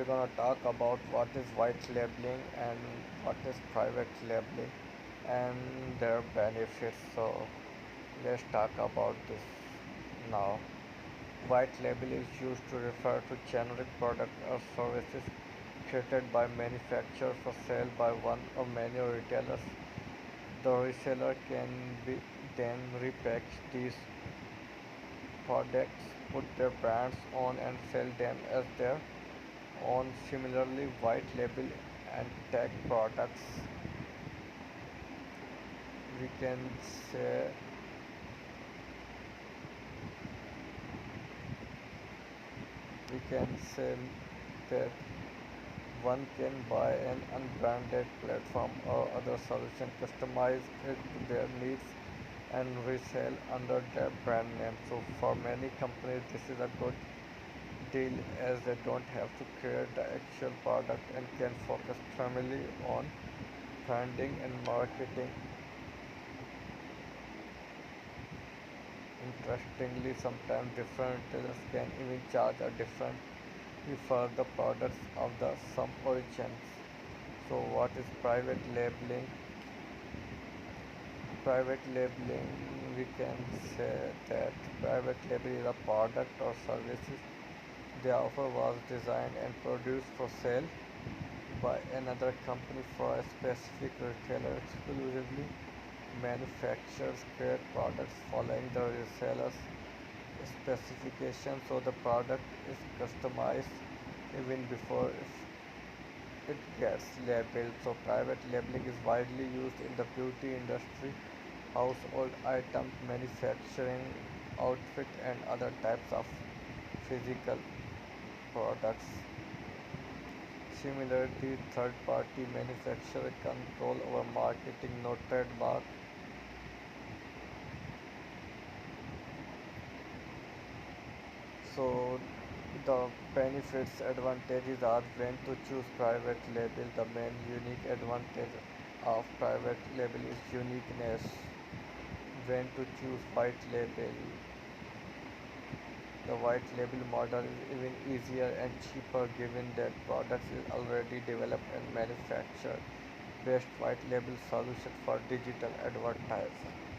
we're gonna talk about what is white labeling and what is private labeling and their benefits. So let's talk about this now. White label is used to refer to generic products or services created by manufacturers for sale by one or many retailers. The reseller can be then repackage these products, put their brands on and sell them as their own. Similarly, white label and tag products, we can say we can say that one can buy an unbranded platform or other solution, customize it to their needs and resell under their brand name. So for many companies this is a good deal as they don't have to create the actual product and can focus primarily on branding and marketing. Interestingly, sometimes different retailers can even charge a different fee for the products of the some origins. So what is private labeling? Private labeling, we can say that private labeling is a product or services they offer was designed and produced for sale by another company for a specific retailer exclusively. Manufacturers create products following the reseller's specifications, so the product is customized even before it gets labeled. So private labeling is widely used in the beauty industry, household items, manufacturing, outfit and other types of physical products. Similarly, third-party manufacturer control over marketing, no trademark. So the benefits, advantages are when to choose private label. The main unique advantage of private label is uniqueness. When to choose white label, the white label model is even easier and cheaper given that products is already developed and manufactured. Best white label solution for digital advertising.